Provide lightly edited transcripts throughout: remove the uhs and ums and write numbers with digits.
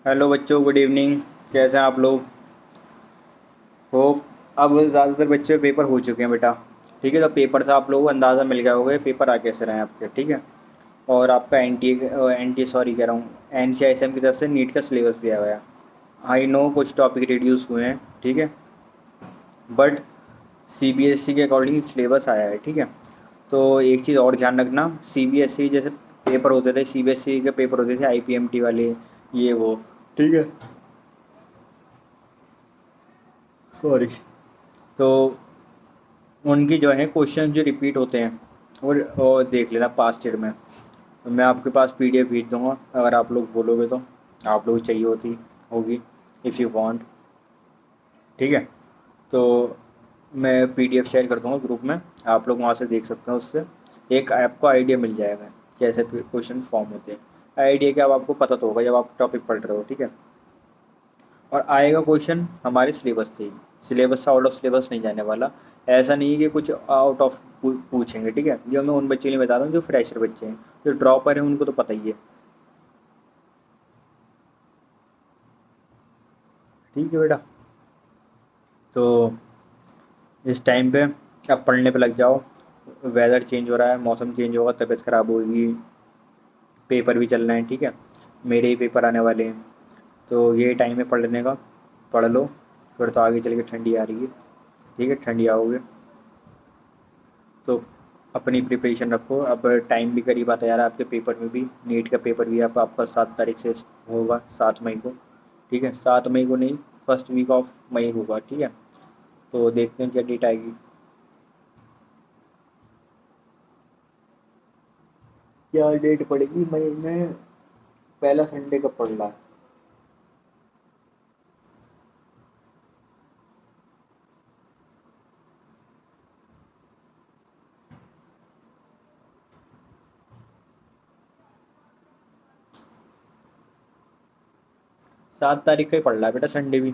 Hello बच्चों, good evening. कैसे हैं आप लोग? होप अब ज़्यादातर बच्चे पेपर हो चुके हैं बेटा। ठीक है, तो पेपर से आप लोगों को अंदाज़ा मिल गया होगा पेपर आ कैसे रहे हैं आपके। ठीक है, और आपका एन टी सॉरी कह रहा हूँ, N C I S M की तरफ से नीट का सिलेबस भी आ गया। आई नो कुछ टॉपिक रिड्यूस हुए हैं, ठीक है, but C B S E के अकॉर्डिंग सिलेबस आया है। ठीक है, तो एक चीज़ और ध्यान रखना, सी बी एस ई जैसे पेपर होते थे, सी बी एस ई के पेपर होते थे आई पी एम टी वाले, ये वो। ठीक है, सॉरी। तो उनकी जो है क्वेश्चन जो रिपीट होते हैं वो देख लेना पास्ट ईयर में। तो मैं आपके पास पीडीएफ भेज दूंगा, अगर आप लोग बोलोगे तो। आप लोग चाहिए होगी, इफ़ यू वांट। ठीक है, तो मैं पीडीएफ शेयर कर दूंगा ग्रुप में, आप लोग वहाँ से देख सकते हैं। उससे एक आपको आइडिया मिल जाएगा कैसे क्वेश्चन फॉर्म होते हैं। आइडिया क्या, अब आपको पता तो होगा जब आप टॉपिक पढ़ रहे हो। ठीक है, और आएगा क्वेश्चन हमारे सिलेबस से ही, सिलेबस से आउट ऑफ सिलेबस नहीं जाने वाला। ऐसा नहीं है कि कुछ आउट ऑफ पूछेंगे। ठीक है, ये मैं उन बच्चों के लिए बता रहा हूँ जो फ्रेशर बच्चे हैं, जो ड्रॉपर हैं उनको तो पता ही है। ठीक है बेटा, तो इस टाइम पे अब पढ़ने पे लग जाओ। वेदर चेंज हो रहा है, मौसम चेंज होगा, तबीयत ख़राब होगी, पेपर भी चल रहे हैं। ठीक है, मेरे ही पेपर आने वाले हैं, तो ये टाइम है पढ़ने का। पढ़ लो, फिर तो आगे चल के ठंडी आ रही है। ठीक है, ठंडी आओगे तो अपनी प्रिपरेशन रखो। अब टाइम भी करीब आता यार, आपके पेपर में भी, नीट का पेपर भी आप आपका 7 तारीख से होगा, 7 मई को। ठीक है, 7 मई को नहीं, फर्स्ट वीक ऑफ मई होगा। ठीक है, तो देखते हैं क्या डेट आएगी। क्या डेट पड़ेगी मई में? पहला संडे कब पड़ रहा है? 7 तारीख का ही पड़ रहा है बेटा, संडे भी।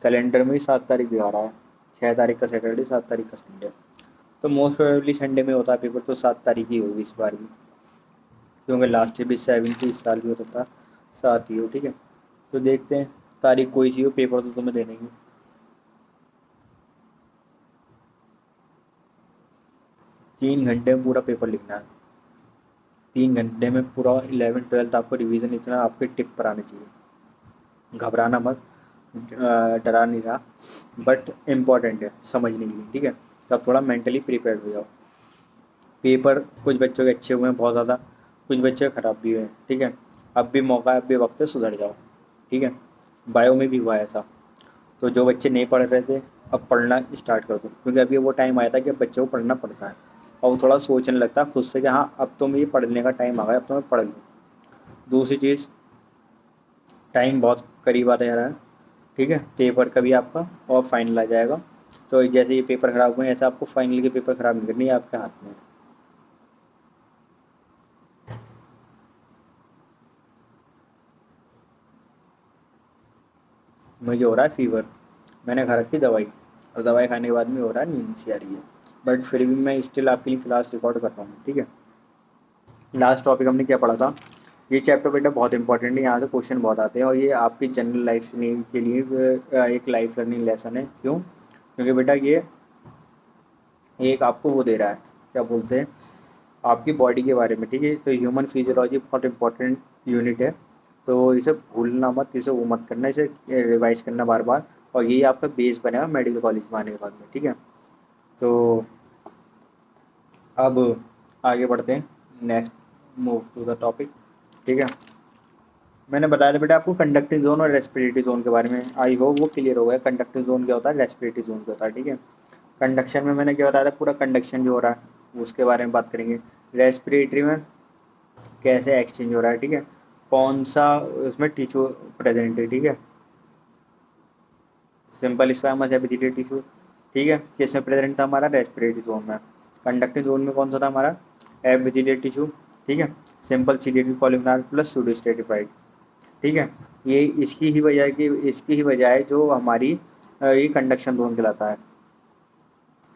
कैलेंडर में भी 7 तारीख दिखा रहा है। 6 तारीख का सैटरडे, 7 तारीख का संडे। तो मोस्ट प्रोबेबली संडे में होता है पेपर, तो 7 तारीख ही होगी इस बार भी, क्योंकि लास्ट ईयर भी 7 थी, इस साल भी होता था 7 ही हो। ठीक है, तो देखते हैं, तारीख कोई सी हो, पेपर तो तुम्हें देने ही। 3 घंटे में पूरा पेपर लिखना है। 3 घंटे में पूरा 11th 12th आपको रिवीजन इतना आपके टिप पर आने चाहिए। घबराना मत, डरा नहीं रहा, बट इम्पॉर्टेंट है समझने के लिए। ठीक है, तो आप थोड़ा मेंटली प्रिपेयर्ड हो जाओ। पेपर कुछ बच्चों के अच्छे हुए हैं बहुत ज़्यादा, कुछ बच्चे ख़राब भी हुए हैं। ठीक है, अब भी मौका है, अब भी वक्त है, सुधर जाओ। ठीक है, बायो में भी हुआ है ऐसा। तो जो बच्चे नहीं पढ़ रहे थे, अब पढ़ना स्टार्ट कर दो, क्योंकि अभी वो टाइम आया था कि अब बच्चों को पढ़ना पड़ता है। और वो थोड़ा सोचने लगता है खुद से कि हाँ, अब तो मुझे पढ़ने का टाइम आ गया, अब तो मैं पढ़ लूँ। दूसरी चीज़, टाइम बहुत करीब आता जा रहा है। ठीक है, पेपर का भी आपका और फाइनल आ जाएगा। तो जैसे ये पेपर ख़राब हुए हैं, ऐसा आपको फाइनल के पेपर ख़राब नहीं करनी है, आपके हाथ में है। मुझे हो रहा है फीवर, मैंने खा रखी दवाई, और दवाई खाने के बाद में हो रहा है, नींद सी आ रही है। बट फिर भी मैं स्टिल आपके लिए क्लास रिकॉर्ड कर रहा हूँ। ठीक है, लास्ट टॉपिक हमने क्या पढ़ा था? ये चैप्टर बेटा बहुत इंपॉर्टेंट है, यहाँ से क्वेश्चन बहुत आते हैं, और ये आपकी जनरल लाइफ के लिए एक लाइफ लर्निंग लेसन है। क्यों? क्योंकि बेटा ये एक आपको वो दे रहा है, क्या बोलते हैं, आपकी बॉडी के बारे में। ठीक है, तो ह्यूमन फिजियोलॉजी बहुत इंपॉर्टेंट यूनिट है, तो इसे भूलना मत, इसे वो मत करना, इसे रिवाइज करना बार बार। और यही आपका बेस बनेगा मेडिकल कॉलेज में आने के बाद में। ठीक है, तो अब आगे बढ़ते हैं, next move to the topic. ठीक है, मैंने बताया था बेटा आपको कंडक्टिव जोन और रेस्पिरेटरी जोन के बारे में, आई होप वो क्लियर हो गया। कंडक्टिव जोन क्या होता है, रेस्पिरेटरी जोन क्या होता है। ठीक है, कंडक्शन में मैंने क्या बताया था, पूरा कंडक्शन जो हो रहा है उसके बारे में बात करेंगे। रेस्पिरेटरी में कैसे एक्सचेंज हो रहा है। ठीक है, कौन सा उसमें टिश्यू प्रेजेंट है। ठीक है, सिंपल स्क्वायमस एपिथेलियल टिश्यू। ठीक है, किसमें प्रेजेंट था हमारा, रेस्पिरेटरी जोन में। कंडक्टिव जोन में कौन सा था हमारा, एपिथेलियल टिश्यू। ठीक है, simple ciliated columnar plus pseudostratified. ठीक है, ये इसकी ही वजह है जो हमारी ये कंडक्शन जोन कहलाता है।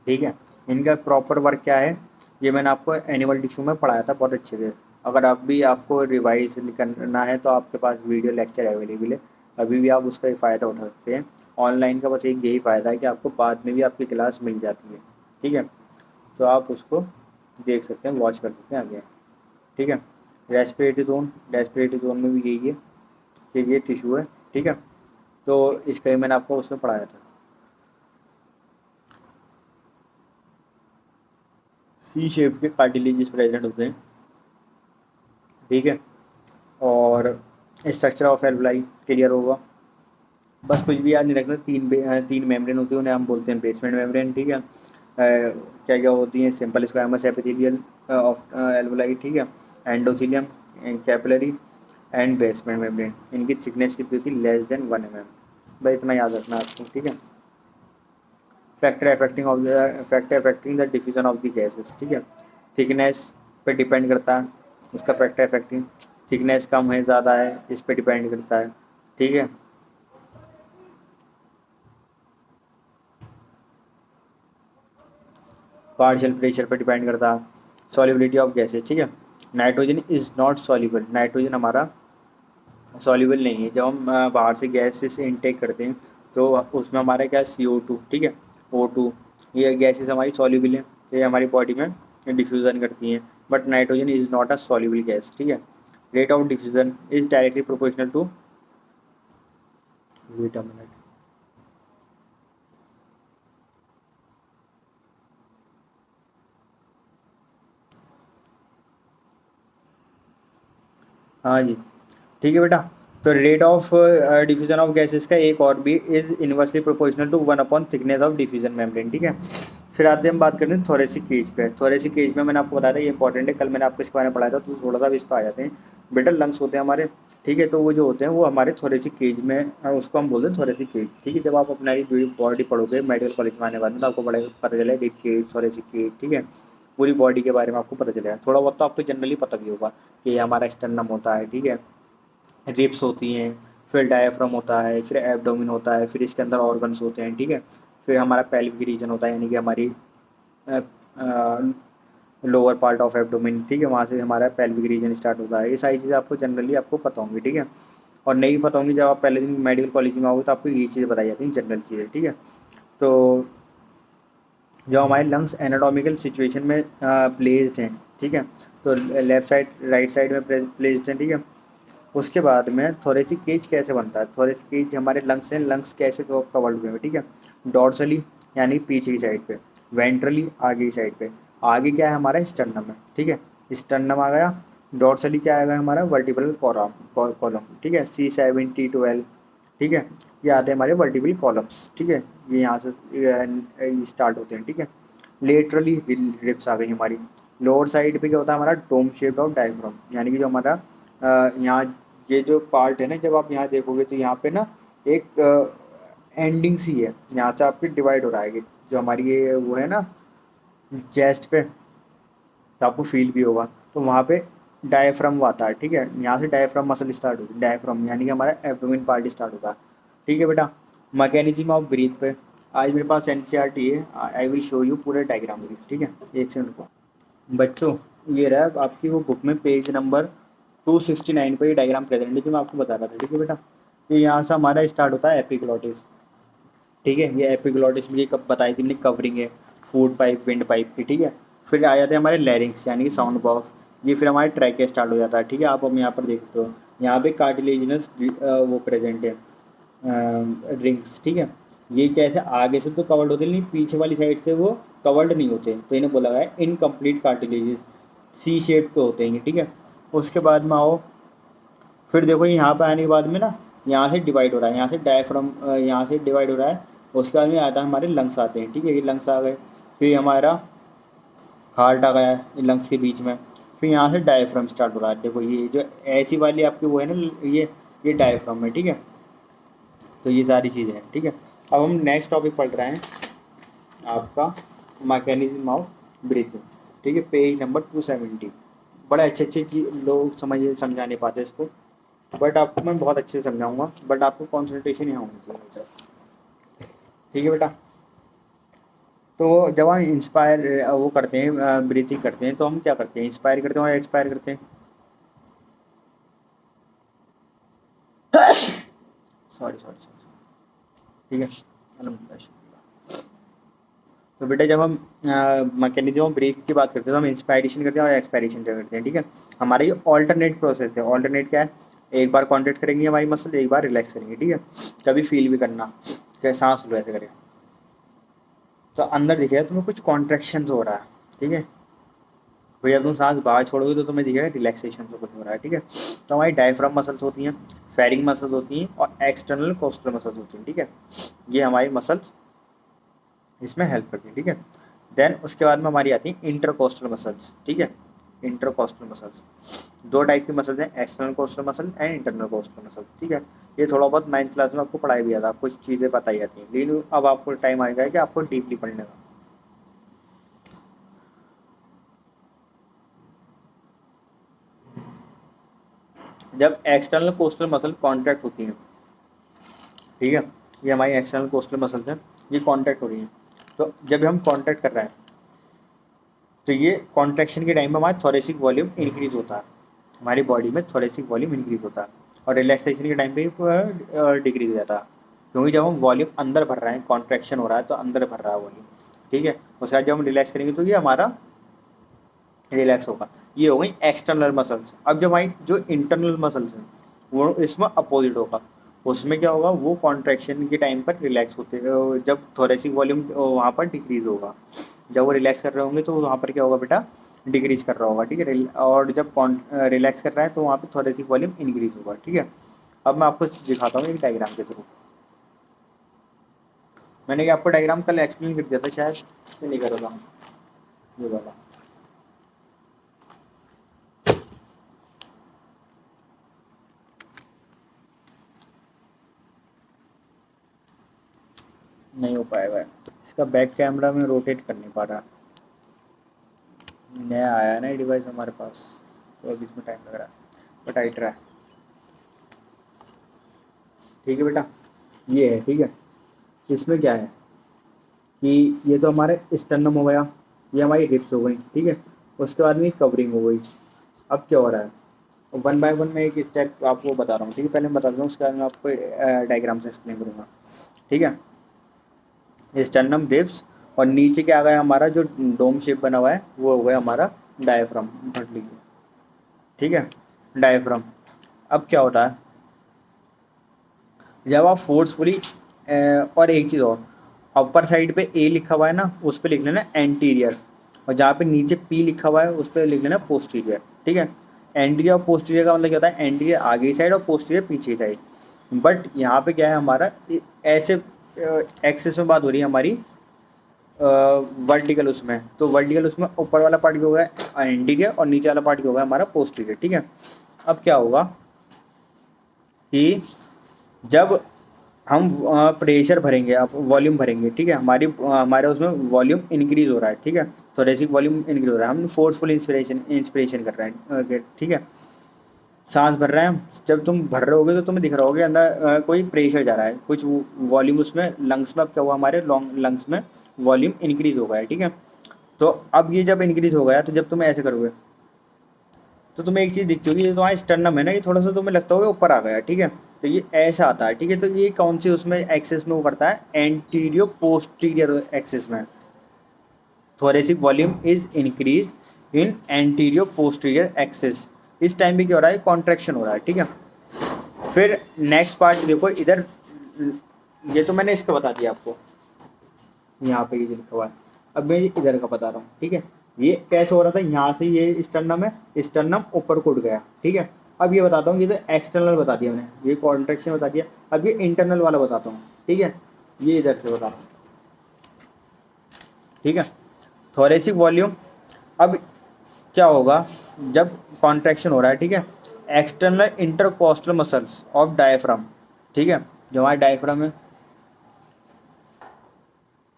ठीक है, इनका प्रॉपर वर्क क्या है, ये मैंने आपको एनिमल टिश्यू में पढ़ाया था बहुत अच्छे से। अगर आप भी आपको रिवाइज करना है तो आपके पास वीडियो लेक्चर अवेलेबल है, अभी भी आप उसका फ़ायदा उठा सकते हैं। ऑनलाइन का बस एक यही फ़ायदा है कि आपको बाद में भी आपकी क्लास मिल जाती है, ठीक है, तो आप उसको देख सकते हैं, वॉच कर सकते हैं आगे, ठीक है। रेस्पिरेटरी जोन में भी यही है कि ये टिश्यू है, ठीक है, तो इसका ही मैंने आपको उसमें पढ़ाया था। सी शेप के कार्टिलेजेस प्रेजेंट होते हैं, ठीक है, और स्ट्रक्चर ऑफ एल्वलाई क्लियर होगा। बस कुछ भी याद नहीं रखना, तीन मेम्ब्रेन होती है, उन्हें हम बोलते हैं बेसमेंट मेम्ब्रेन, ठीक है। क्या क्या होती हैं, simple squamous epithelial of alveoli, ठीक है, endothelium, capillary and basement membrane. इनकी थिकनेस कितनी होती है, <1 mm। बस इतना याद रखना आपको, ठीक है। Factor affecting the diffusion of the gases, ठीक है, थिकनेस पे डिपेंड करता है इसका फैक्टर अफेक्टिंग। थिकनेस कम है ज़्यादा है इस पे डिपेंड करता है, ठीक है। पार्शियल प्रेशर पर डिपेंड करता है। सॉल्युबिलिटी ऑफ गैसेस, ठीक है, nitrogen is not soluble, nitrogen हमारा सॉल्युबल नहीं है। जब हम बाहर से गैसेस इनटेक करते हैं तो उसमें हमारा क्या है, CO2, ठीक है, O2, ये गैसेस हमारी सॉल्युबल हैं, तो ये हमारी बॉडी में डिफ्यूज़न करती हैं, but nitrogen is not a soluble gas, ठीक है। Rate of diffusion is directly proportional to, wait a minute, हाँ जी, ठीक है बेटा। तो rate of diffusion of gases का एक और भी is inversely proportional to 1 thickness of diffusion membrane, ठीक है। फिर आते हैं हम बात करते हैं थोरेसिक केज पे। थोरेसिक केज में मैंने आपको बताया था ये इंपॉर्टेंट है, कल मैंने आपको इसके बारे में पढ़ाया था, तो थोड़ा सा भी इस पर आ जाते हैं। बेटा लंग्स होते हैं हमारे, ठीक है, तो वो जो होते हैं वो हमारे थोरेसिक केज में उसको हम बोलते हैं थोरेसिक केज, ठीक है। जब आप अपना ये बॉडी पढ़ोगे मेडिकल कॉलेज में आने के बाद में तो आपको पता चलेगा रिब केज, थोरेसिक केज, ठीक है, पूरी बॉडी के बारे में आपको पता चलेगा। थोड़ा बहुत तो आपको जनरली पता भी होगा कि ये हमारा स्टर्नम होता है, ठीक है, रिब्स होती हैं, फिर डायफ्राम होता है, फिर एब्डोमिन होता है, फिर इसके अंदर ऑर्गन्स होते हैं, ठीक है, फिर हमारा पेल्विक रीजन होता है, यानी कि हमारी लोअर पार्ट ऑफ एब्डोमिन, ठीक है, वहाँ से हमारा पेल्विक रीजन स्टार्ट होता है। ये सारी चीज़ें आपको जनरली आपको पता होंगी, ठीक है, और नहीं पता होंगी जब आप पहले दिन मेडिकल कॉलेज में आओगे तो आपको ये चीज़ें बताई जाती हैं, जनरल चीज़ें, ठीक है। तो जो हमारे लंग्स एनाटॉमिकल सिचुएशन में प्लेस्ड हैं, ठीक है, तो लेफ्ट साइड राइट साइड में प्लेस्ड हैं, ठीक है। उसके बाद में थोरेसिक केज कैसे बनता है, थोरेसिक केज हमारे लंग्स हैं, लंग्स कैसे कवर्ड हुए हैं, ठीक है, डॉर्सली यानी पीछे की साइड पे, वेंट्रली आगे की साइड पे। आगे क्या है हमारा स्टर्नम है, ठीक है, स्टर्नम आ गया। डॉर्सली क्या आएगा हमारा वर्टिब्रल कॉलम, ठीक है, C7T12, ठीक है, ये आते हैं हमारे वर्टिब्रल कॉलम्स, ठीक है, ये यहाँ से स्टार्ट होते हैं, ठीक है। लेटरली रिब्स आ गई हमारी। लोअर साइड पे क्या होता है हमारा डोम शेप ऑफ डायफ्राम, यानी कि जो हमारा यहाँ ये जो पार्ट है ना, जब आप यहाँ देखोगे तो यहाँ पे ना एक एंडिंग सी है, यहाँ से आपकी डिवाइड हो रहा है कि जो हमारी ये वो है ना चेस्ट पे, तो आपको फील भी होगा, तो वहाँ पे डायफ्राम आता है, ठीक है, यहाँ से डायफ्राम मसल स्टार्ट होती है, डायफ्राम यानी कि हमारा एब्डोमेन पार्ट स्टार्ट होता है, ठीक है बेटा। मैकेनिज्म ऑफ ब्रीथ पे आज मेरे पास NCERT है, आई विल शो यू पूरे डायग्राम भी, ठीक है, एक सेकंड को बच्चों। ये रहा आपकी वो बुक में पेज नंबर 269 पर ये डायग्राम प्रेजेंट है जो मैं आपको बता रहा था, ठीक है बेटा। ये यहाँ से हमारा स्टार्ट होता है एपिग्लॉटिस, ठीक है, ये एपिग्लॉटिस में ये कब बताई थी मैंने, कवरिंग है फूड पाइप विंड पाइप की, ठीक है। फिर आ जाते हैं हमारे लैरिंग्स यानी कि साउंड बॉक्स, ये फिर हमारे ट्रैके स्टार्ट हो जाता है, ठीक है। आप हम यहाँ पर देखते हो यहाँ पे कार्टिलेजिनस वो प्रेजेंट है ड्रिंक्स, ठीक है। ये कैसे आगे से तो कवर्ड होते नहीं, पीछे वाली साइड से वो कवर्ड नहीं होते, तो इन्हें बोला गया है इनकम्प्लीट कार्टिलेजेस, C शेप के होते हैं, ठीक है। उसके बाद में आओ, फिर देखो यहाँ पे आने के बाद में ना यहाँ से डिवाइड हो रहा है, यहाँ से डायफ्राम यहाँ से डिवाइड हो रहा है। उसके बाद में आता है हमारे लंग्स आते हैं, ठीक है, ये लंग्स आ गए। फिर हमारा हार्ट आ गया है लंग्स के बीच में। फिर यहाँ से डायफ्राम स्टार्ट हो रहा है, देखो ये जो ऐसी वाली आपकी वो है ना, ये डायफ्राम है, ठीक है। तो ये सारी चीज़ें हैं, ठीक है। अब हम नेक्स्ट टॉपिक पढ़ रहे हैं आपका मैकेनिज्म ऑफ ब्रीथिंग, ठीक है, पेज नंबर 270। बड़े अच्छे अच्छे चीज लोग समझा नहीं पाते इसको, बट आपको मैं बहुत अच्छे से समझाऊंगा, बट आपको कॉन्सेंट्रेशन यहाँ होनी चाहिए, ठीक है बेटा। तो जब हम इंस्पायर वो करते हैं ब्रीथिंग करते हैं तो हम क्या करते हैं, इंस्पायर करते हैं और एक्सपायर करते हैं, सॉरी सॉरी सॉरी, ठीक है। अल्हम्दुलिल्लाह, शुक्रिया। तो बेटा जब हम मैकेनिज्म ऑफ ब्रेक की बात करते हैं तो हम इंस्पायरेशन करते हैं और एक्सपायरेशन करते हैं, ठीक है। हमारा ये ऑल्टरनेट प्रोसेस है। ऑल्टरनेट क्या है? एक बार कॉन्ट्रैक्ट करेंगे हमारी मसल, एक बार रिलैक्स करेंगे, ठीक है। कभी फील भी करना क्या सांस लो ऐसे करें तो अंदर दिखेगा तुम्हें कुछ कॉन्ट्रैक्शंस हो रहा है, ठीक है। फिर जब तुम सांस बाहर छोड़ोगे तो तुम्हें दिखेगा रिलैक्सेशन से कुछ हो रहा है, ठीक है। तो हमारी डायफ्राम मसल्स होती हैं, फेरिंग मसल्स होती हैं और एक्सटर्नल कोस्टल मसल्स होती हैं, ठीक है। ये हमारी मसल्स इसमें हेल्प करती है, ठीक है। देन उसके बाद में हमारी आती है इंटरकोस्टल मसल्स, ठीक है। इंटरकोस्टल मसल्स दो टाइप की मसल्स हैं, external coastal muscle and internal coastal muscles, ठीक है। ये थोड़ा बहुत 9th क्लास में आपको पढ़ाया भी जाता है, कुछ चीज़ें बताई जाती हैं, लेकिन अब आपको टाइम आएगा कि आपको डीपली पढ़ने का। जब एक्सटर्नल कोस्टल मसल कॉन्ट्रैक्ट होती हैं, ठीक है, ये हमारी एक्सटर्नल कोस्टल मसल्स हैं, ये कॉन्ट्रैक्ट हो रही हैं। तो जब हम कॉन्ट्रैक्ट कर रहे हैं तो ये कॉन्ट्रैक्शन के टाइम में हमारा थोरेसिक वॉल्यूम इंक्रीज होता है, हमारी बॉडी में थोरेसिक वॉल्यूम इंक्रीज होता है। और रिलैक्सेशन के टाइम पे डिक्रीज हो जाता है, क्योंकि जब हम वॉल्यूम अंदर भर रहे हैं, कॉन्ट्रैक्शन हो रहा है तो अंदर भर रहा है वॉल्यूम, ठीक है। उसके बाद जब हम रिलैक्स करेंगे तो ये हमारा रिलैक्स होगा। ये हो गई एक्सटर्नल मसल्स। अब जब हमारी जो इंटरनल मसल्स हैं वो इसमें अपोजिट होगा। उसमें क्या होगा, वो कॉन्ट्रैक्शन के टाइम पर रिलैक्स होते हैं, जब थोरेसिक वॉल्यूम वहाँ पर डिक्रीज होगा। जब वो रिलैक्स कर रहे होंगे तो वहाँ पर क्या होगा बेटा, डिक्रीज कर रहा होगा, ठीक है। और जब रिलैक्स कर रहा है तो वहाँ पर थोरेसिक वॉल्यूम इंक्रीज होगा, ठीक है। अब मैं आपको दिखाता हूँ एक डायग्राम के थ्रू। मैंने क्या आपको डायग्राम कल एक्सप्लेन कर दिया था शायद, नहीं कर रहा था ये वाला। नहीं हो पाएगा, इसका बैक कैमरा में रोटेट कर नहीं पा रहा, नया आया है ना ये डिवाइस हमारे पास, तो अभी इसमें टाइम लग रहा है, बट आई ट्राई। ठीक है बेटा, ये है, ठीक है। इसमें क्या है कि ये तो हमारे स्टर्नम हो गया, ये हमारी रिप्स हो गई, ठीक है। उसके बाद में कवरिंग हो गई। अब क्या हो रहा है, वन बाय वन मैं एक स्टेप आपको बता रहा हूँ, ठीक है। पहले मैं बता दूँ, उसके बाद मैं आपको डायग्राम से एक्सप्लेन करूँगा, ठीक है। स्टर्नम, रिप्स और नीचे क्या आ गया हमारा जो डोम शेप बना हुआ है वो हो गया हमारा डायफ्राम, भट लीजिए, ठीक है, डायफ्राम। अब क्या होता है, जब आप फोर्सफुली और एक चीज़ और, अपर साइड पे ए लिखा हुआ है ना, उस पर लिख लेना एंटीरियर, और जहाँ पे नीचे पी लिखा हुआ है उस पर लिख लेना पोस्टीरियर, ठीक है। एंटीरियर और पोस्टीरियर का मतलब क्या होता है, एंटीरियर आगे की साइड और पोस्टीरियर पीछे की साइड। बट यहाँ पे क्या है हमारा, ऐसे एक्सेस में बात हो रही है हमारी वर्टिकल उसमें, तो वर्टिकल उसमें ऊपर वाला पार्ट क्या होगा एंटीरियर और नीचे वाला पार्ट क्या होगा हमारा पोस्टीरियर, ठीक है। अब क्या होगा कि जब हम प्रेशर भरेंगे, अब वॉल्यूम भरेंगे, ठीक है, हमारे उसमें वॉल्यूम इंक्रीज हो रहा है, ठीक है। थोरेसिक वॉल्यूम इंक्रीज हो रहा है, हम फोर्सफुल इंस्पिरेशन कर रहे हैं, ठीक है। सांस भर रहे हैं, जब तुम भर रहे होगे तो तुम्हें दिख रहा होगा अंदर कोई प्रेशर जा रहा है, कुछ वॉल्यूम उसमें लंग्स में, अब क्या हुआ हमारे लॉन्ग लंग्स में वॉल्यूम इंक्रीज हो गया है, ठीक है। तो अब ये जब इंक्रीज हो गया तो जब तुम ऐसे करोगे तो तुम्हें एक चीज़ दिखती होगी, ये तुम्हारा स्टर्नम है ना, ये थोड़ा सा तुम्हें लगता होगा ऊपर आ गया, ठीक है। तो ये ऐसा आता है, ठीक है। तो ये कौन सी उसमें एक्सेस में वो करता है, एंटीरियर पोस्टीरियर एक्सेस में। Thoracic volume is increase in anterior posterior access. इस टाइम भी क्या हो रहा है, कॉन्ट्रैक्शन हो रहा है, ठीक है। फिर नेक्स्ट पार्ट देखो इधर, ये तो मैंने इसका बता दिया आपको, यहाँ पे ये जो लिखा हुआ है। अब मैं इधर का बता रहा हूँ, ठीक है। ये कैसे हो रहा था, यहाँ से ये स्टर्नम है, स्टर्नम ऊपर को उठ गया, ठीक है। अब ये बताता हूँ, ये तो एक्सटर्नल बता दिया मैंने, ये कॉन्ट्रैक्शन बता दिया। अब ये इंटरनल वाला बताता हूँ, ठीक है। ये इधर से बता रहा हूँ, ठीक है। थोरेसिक वॉल्यूम, अब क्या होगा जब कॉन्ट्रैक्शन हो रहा है, ठीक है, external intercostal muscles of diaphragm, ठीक है, जो हमारा डायफ्राम है,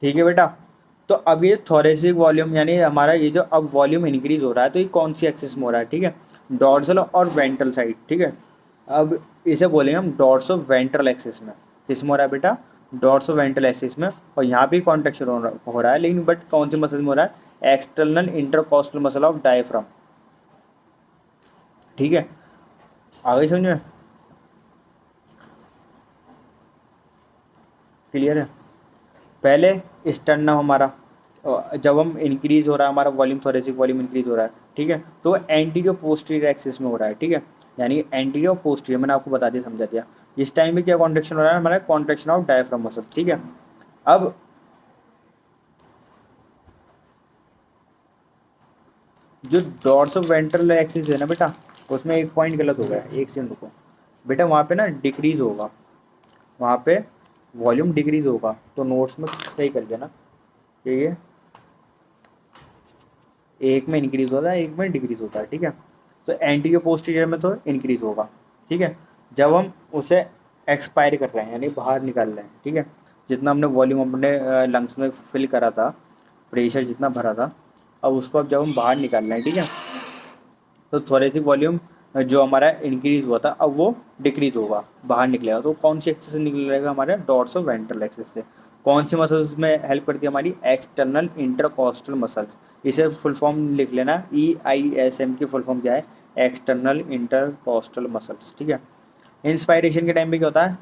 ठीक है बेटा। तो अब ये थोरेसिक वॉल्यूम यानी हमारा ये जो अब वॉल्यूम इंक्रीज हो रहा है तो ये कौन सी एक्सिस में हो रहा है, ठीक है, डॉर्सल और वेंट्रल साइड, ठीक है। अब इसे बोलेंगे हम डॉर्सो वेंट्रल एक्सिस में, किस में हो रहा है बेटा, डॉर्सो वेंट्रल एक्सिस में। और यहाँ भी कॉन्ट्रैक्शन हो रहा है, लेकिन बट कौन सी मसल में हो रहा है, external intercostal muscle of diaphragm, ठीक है। आ गई समझ में। क्लियर है। पहले स्टर्नम हमारा जब हम इंक्रीज हो रहा है, हमारा वॉल्यूम थोरेसिक वॉल्यूम इंक्रीज हो रहा है, ठीक है, तो एंटीरियर पोस्टीरियर एक्सिस में हो रहा है, ठीक है, यानी एंटीरियर पोस्टीरियर, मैंने आपको बता दिया, समझा दिया। इस टाइम में क्या कॉन्ट्रेक्शन हो रहा है हमारा, कॉन्ट्रेक्शन ऑफ डायफ्राम मसल, ठीक है। अब जो डॉर्सोवेंट्रल एक्सिस है ना बेटा, उसमें एक पॉइंट गलत हो गया, एक सेकंड रुको बेटा, वहाँ पे ना डिक्रीज होगा, वहाँ पे वॉल्यूम डिक्रीज होगा, तो नोट्स में सही कर देना, ये एक में इंक्रीज होता है, एक में डिक्रीज होता है, ठीक है। तो एंटीरियर पोस्टीरियर में तो इंक्रीज होगा, ठीक है। जब हम उसे एक्सपायर कर रहे हैं यानी बाहर निकाल रहे हैं, ठीक है, जितना हमने वॉल्यूम अपने लंग्स में फिल करा था, प्रेशर जितना भरा था, अब उसको अब जब हम बाहर निकाल रहे हैं, ठीक है, तो थोरेसिक वॉल्यूम जो हमारा इंक्रीज हुआ था अब वो डिक्रीज होगा, बाहर निकलेगा। तो कौन सी एक्सिस से निकलेगा, हमारे डॉर्सोवेंट्रल एक्सिस से। कौन सी मसल्स में हेल्प करती है, हमारी एक्सटर्नल इंटरकॉस्टल मसल्स। इसे फुल फॉर्म लिख लेना, EISM की फुल फॉर्म क्या है, एक्सटर्नल इंटरकॉस्टल मसल्स, ठीक है। इंस्पायरेशन के टाइम पे क्या होता है,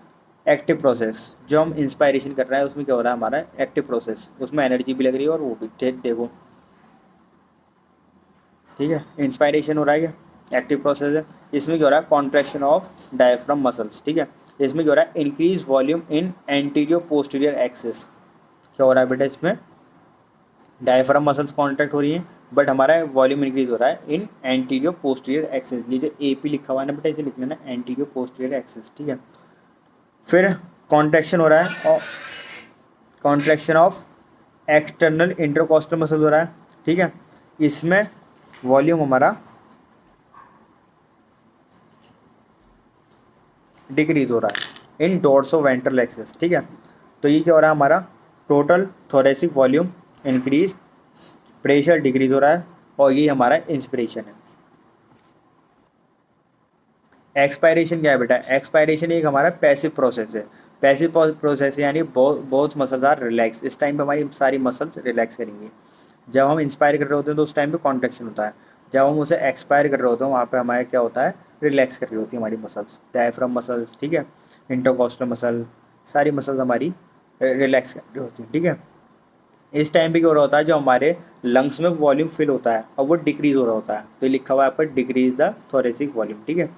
एक्टिव प्रोसेस, जो हम इंस्पायरेशन कर रहे हैं उसमें क्या हो रहा है, हमारा एक्टिव प्रोसेस, उसमें एनर्जी भी लग रही है और वो भी देखो, ठीक है, इंस्पायरेशन हो रहा है, एक्टिव प्रोसेस है। इसमें क्या हो रहा है, कॉन्ट्रैक्शन ऑफ डायफ्राम मसल्स, ठीक है। इसमें क्या हो रहा है, इंक्रीज वॉल्यूम इन एंटीरियर पोस्टीरियर एक्सिस। क्या हो रहा है बेटा, इसमें डायफ्राम मसल्स कॉन्ट्रैक्ट हो रही है, बट हमारा वॉल्यूम इंक्रीज हो रहा है इन एंटीरियर पोस्टीरियर एक्सिस। ये जो AP लिखा हुआ है ना बेटा, इसे लिख लेना एंटीरियर पोस्टीरियर एक्सिस, ठीक है। फिर कॉन्ट्रैक्शन हो रहा है, और contraction of external intercostal muscle हो रहा है, ठीक है। इसमें वॉल्यूम हमारा डिक्रीज हो रहा है इन डॉर्सोवेंट्रल एक्सिस, ठीक है। तो ये क्या हो रहा है, हमारा total thoracic volume increase, pressure decrease हो रहा है, और ये हमारा इंस्पिरेशन है। एक्सपायरेशन क्या है बेटा, एक्सपायरेशन एक हमारा पैसिव प्रोसेस है। पैसिव प्रोसेस यानी बहुत मसल्स आर रिलैक्स, इस टाइम पे हमारी सारी मसल्स रिलैक्स करेंगी। जब हम इंस्पायर कर रहे होते हैं तो उस टाइम पे कॉन्ट्रैक्शन होता है, जब हम उसे एक्सपायर कर रहे होते हैं वहाँ पे हमारे क्या होता है, रिलैक्स कर रही होती है हमारी मसल्स, डायफ्राम मसल्स, ठीक है, इंटरकॉस्टल मसल, सारी मसल्स हमारी रिलैक्स कर रही होती है, ठीक है। इस टाइम पे क्या हो रहा होता है, जो हमारे लंग्स में वॉल्यूम फिल होता है अब वो डिक्रीज हो रहा होता है, तो ये लिखा हुआ है यहाँ पर डिक्रीज द थोरेसिक वॉल्यूम, ठीक है।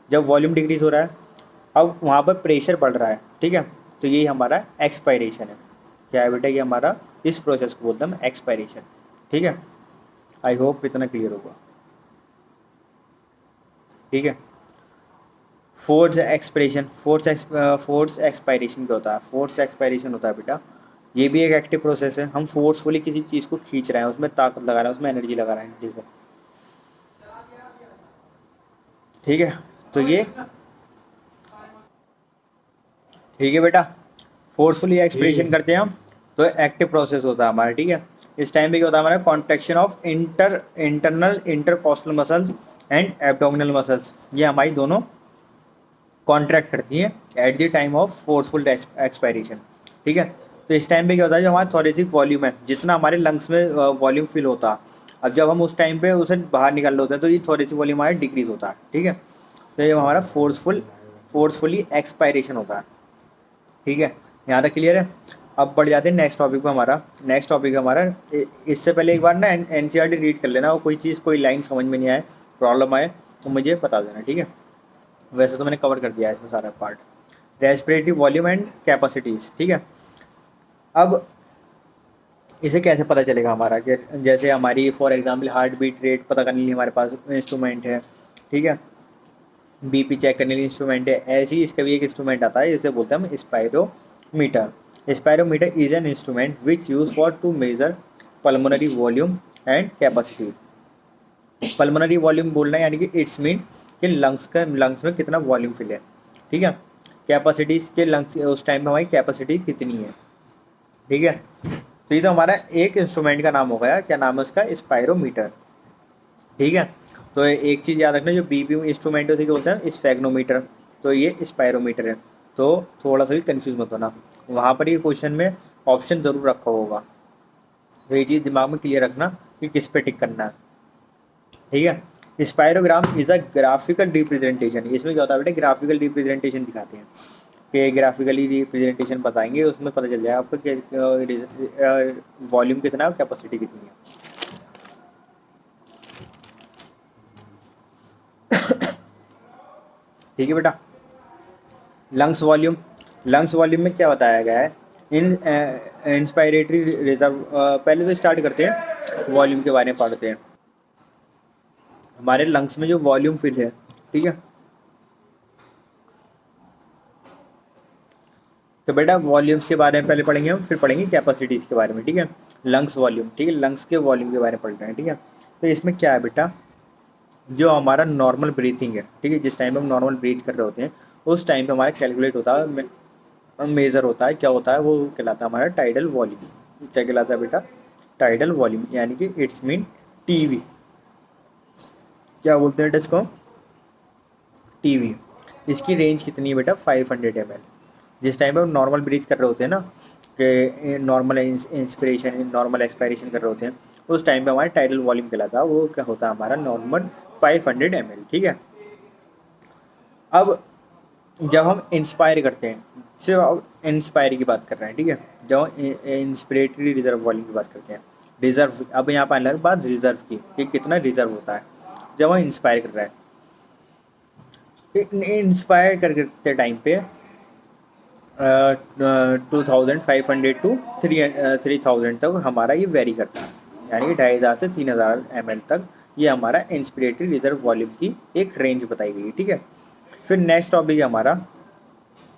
जब वॉल्यूम डिक्रीज हो रहा है अब वहाँ पर प्रेशर बढ़ रहा है, ठीक है, तो यही हमारा एक्सपायरेशन है। क्या है बेटा, ये हमारा इस प्रोसेस को बोलते हैं हम एक्सपायरेशन, ठीक है। आई होप इतना क्लियर होगा, ठीक है। फोर्स एक्सपायरेशन, फोर्स एक्सपायरेशन क्या होता है, फोर्स एक्सपायरेशन होता है बेटा, ये भी एक एक्टिव प्रोसेस है। हम फोर्सफुली किसी चीज़ को खींच रहे हैं, उसमें ताकत लगा रहे हैं, उसमें एनर्जी लगा रहे हैं, ठीक है, ठीक है। तो ये ठीक है बेटा, फोर्सफुली एक्सपायरेशन करते हैं हम, तो एक्टिव प्रोसेस होता है हमारा, ठीक है। इस टाइम पे क्या होता है हमारा, contraction of internal intercostal muscles and abdominal muscles, ये हमारी दोनों कॉन्ट्रैक्ट करती हैं at the time of forceful expiration, ठीक है। तो इस टाइम पे क्या होता है, जो हमारा थोरेसिक वॉल्यूम है, जितना हमारे लंग्स में वॉल्यूम फिल होता है, अब जब हम उस टाइम पे उसे बाहर निकाल रहे होते हैं तो ये थोरेसिक वॉल्यूम हमारा डिक्रीज होता है, ठीक है। तो ये हमारा फोर्सफुली एक्सपायरेशन होता है, ठीक है। यहाँ तक क्लियर है। अब बढ़ जाते हैं नेक्स्ट टॉपिक पे, हमारा नेक्स्ट टॉपिक हमारा, इससे पहले एक बार ना NCERT रीड कर लेना, और कोई चीज़ कोई लाइन समझ में नहीं आए, प्रॉब्लम आए तो मुझे बता देना, ठीक है। वैसे तो मैंने कवर कर दिया है इसमें सारा part, respiratory volume and capacities, ठीक है। अब इसे कैसे पता चलेगा हमारा, कि जैसे हमारी for example heartbeat rate पता करने के लिए हमारे पास इंस्ट्रूमेंट है, ठीक है, BP चेक करने के लिए इंस्ट्रूमेंट है, ऐसे ही इसका भी एक इंस्ट्रूमेंट आता है, इसे बोलते हैं हम spirometer. Spirometer is an instrument which use for to measure pulmonary volume and capacity. Pulmonary volume बोलना है यानी कि इट्स मीन कि लंग्स में कितना वॉल्यूम फिल है, ठीक है। कैपेसिटीज़ के लंग्स उस टाइम में हमारी कैपेसिटी कितनी है, ठीक है। तो ये तो हमारा एक इंस्ट्रूमेंट का नाम हो गया, क्या नाम है उसका, स्पायरोमीटर, ठीक है। तो एक चीज़ याद रखना, जो BP इंस्ट्रूमेंट होती है बोलते हैं स्फेग्नोमीटर, तो ये स्पायरोमीटर है, तो थोड़ा सा भी कंफ्यूज मत होना, वहाँ पर ये क्वेश्चन में ऑप्शन ज़रूर रखा होगा, तो ये चीज़ दिमाग में क्लियर रखना कि किस पे टिक करना है, ठीक है। स्पायरोग्राम इज अ ग्राफिकल रिप्रेजेंटेशन, इसमें क्या होता है बेटा, ग्राफिकल रिप्रेजेंटेशन दिखाते हैं। के ग्राफिकली रिप्रेजेंटेशन बताएंगे, उसमें पता चल जाएगा आपको कि वॉल्यूम कितना है और कैपेसिटी कितनी है। ठीक है बेटा। लंग्स वॉल्यूम में क्या बताया गया है, इन इंस्पायरेटरी रिजर्व, पहले तो स्टार्ट करते हैं वॉल्यूम के बारे में पढ़ते हैं। हमारे लंग्स में जो वॉल्यूम फिल है, ठीक है, तो बेटा वॉल्यूम्स के बारे में पहले पढ़ेंगे हम, फिर पढ़ेंगे कैपेसिटीज़ के बारे में, ठीक है। लंग्स वॉल्यूम, ठीक है, लंग्स के वॉल्यूम के बारे में पढ़ रहे हैं, ठीक है। तो इसमें क्या है बेटा, जो हमारा नॉर्मल ब्रीथिंग है, ठीक है, जिस टाइम पे हम नॉर्मल ब्रीथ कर रहे होते हैं उस टाइम पे हमारा कैलकुलेट होता है, मेजर होता है, क्या होता है, वो कहलाता है हमारा टाइडल वॉल्यूम। क्या कहलाता है बेटा, टाइडल वॉल्यूम, यानी कि इट्स मीन टीवी। क्या बोलते हैं इसको, टीवी। इसकी रेंज कितनी है बेटा, 500 ml। जिस टाइम पे हम नॉर्मल ब्रीथ कर रहे होते हैं ना, कि नॉर्मल इंस्पिरेशन नॉर्मल एक्सपायरेशन कर रहे होते हैं, उस टाइम पे हमारा टाइडल वॉल्यूम कहलाता है, वो क्या होता है हमारा नॉर्मल 500 ml, ठीक है। अब जब हम इंस्पायर करते हैं, सिर्फ अब इंस्पायर की बात कर रहे हैं, ठीक है, जब हम इंस्पिरेटरी रिजर्व वॉल्यूम की बात करते हैं, रिजर्व, अब यहाँ पर आने लगे बात रिजर्व की, कि कितना रिजर्व होता है जब हम इंस्पायर कर रहे हैं। इंस्पायर करते टाइम पे 2500 टू 3000 तक हमारा ये वेरी करता है, यानी कि 2500 से 3000 ml तक ये हमारा इंस्पिरेटरी रिजर्व वॉल्यूम की एक रेंज बताई गई है, ठीक है। फिर नेक्स्ट टॉपिक है हमारा,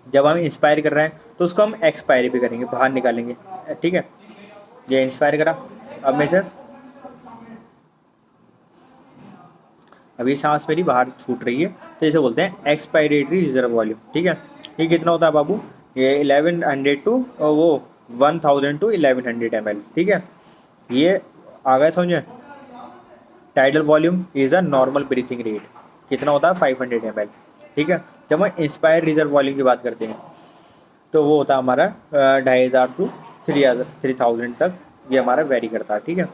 जब हम इंस्पायर कर रहे हैं तो उसको हम एक्सपायर भी करेंगे, बाहर निकालेंगे, ठीक है। ये इंस्पायर करा, अब मैं से अभी सांस मेरी बाहर छूट रही है, तो इसे बोलते हैं एक्सपायरेटरी रिजर्व वॉल्यूम, ठीक है। ये कितना होता है बाबू, ये 1100 टू वो 1000 टू 1100 ml, ठीक है। ये आ गया समझे, tidal volume is a normal breathing rate, कितना होता है 500 ml, ठीक है। जब हम इंस्पायर रिजर्व वॉल्यूम की बात करते हैं तो वो होता है हमारा 2500 टू 3000 तक, ये हमारा वेरी करता है, ठीक है।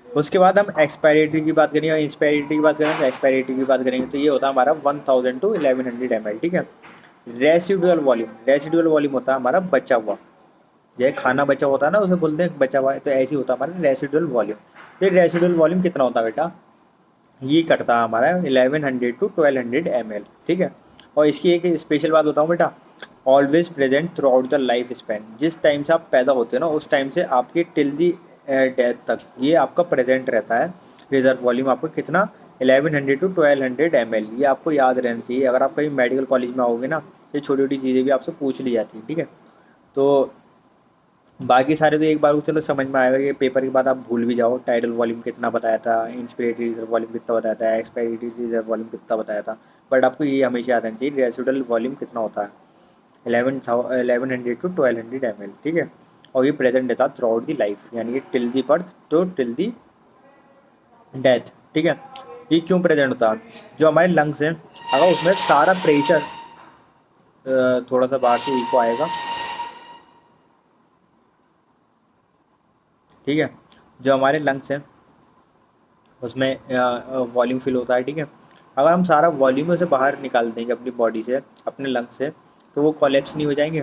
उसके बाद हम एक्सपायरेटरी की बात करेंगे और इंस्पायरेटरी की बात करेंगे, तो एक्सपायरेटरी की बात करेंगे तो ये होता है हमारा 1000 टू 1100 ml, ठीक है। रेसिडुअल वॉल्यूम होता है हमारा बचा हुआ, ये खाना बचा होता है ना, उसे बोलते हैं बचा हुआ है, तो ऐसे ही होता है हमारा रेसिडुअल वॉल्यूम। फिर रेसिडुअल वॉल्यूम कितना होता है बेटा, ये करता है हमारा 1100 टू 1200 ml, ठीक है। और इसकी एक स्पेशल बात बताऊँ बेटा, always present through out the life span, जिस टाइम से आप पैदा होते हो ना उस टाइम से आपके टिल दी डेथ तक ये आपका प्रेजेंट रहता है। रिजर्व वॉल्यूम आपका कितना, 1100 टू 1200 ml, ये आपको याद रहना चाहिए। अगर आप कहीं मेडिकल कॉलेज में आओगे ना, ये छोटी छोटी चीज़ें भी आपसे पूछ ली जाती है, ठीक है। तो बाकी सारे तो एक बार को चलो समझ में आएगा, ये पेपर के बाद आप भूल भी जाओ, टाइडल वॉल्यूम कितना बताया था, इंस्पिरेटरी रिजर्व वॉल्यूम कितना बताया था, एक्सपायरेटरी रिजर्व वॉल्यूम कितना बताया था, बट आपको ये हमेशा याद रहना चाहिए रेसिडुअल वॉल्यूम कितना होता है, 1100 टू 1200 ml, ठीक है। और ये प्रेजेंट रहता है थ्रू आउट दी लाइफ, यानी कि टिल दी बर्थ तो टिल दी डेथ, ठीक है। ये क्यों प्रेजेंट होता है, जो हमारे लंग्स हैं अगर उसमें सारा प्रेशर, थोड़ा सा बाहर से इको आएगा, ठीक है, जो हमारे लंग्स हैं उसमें वॉल्यूम फिल होता है, ठीक है। अगर हम सारा वॉल्यूम उसे बाहर निकाल देंगे अपनी बॉडी से, अपने लंग्स से, तो वो कॉलेप्स नहीं हो जाएंगे,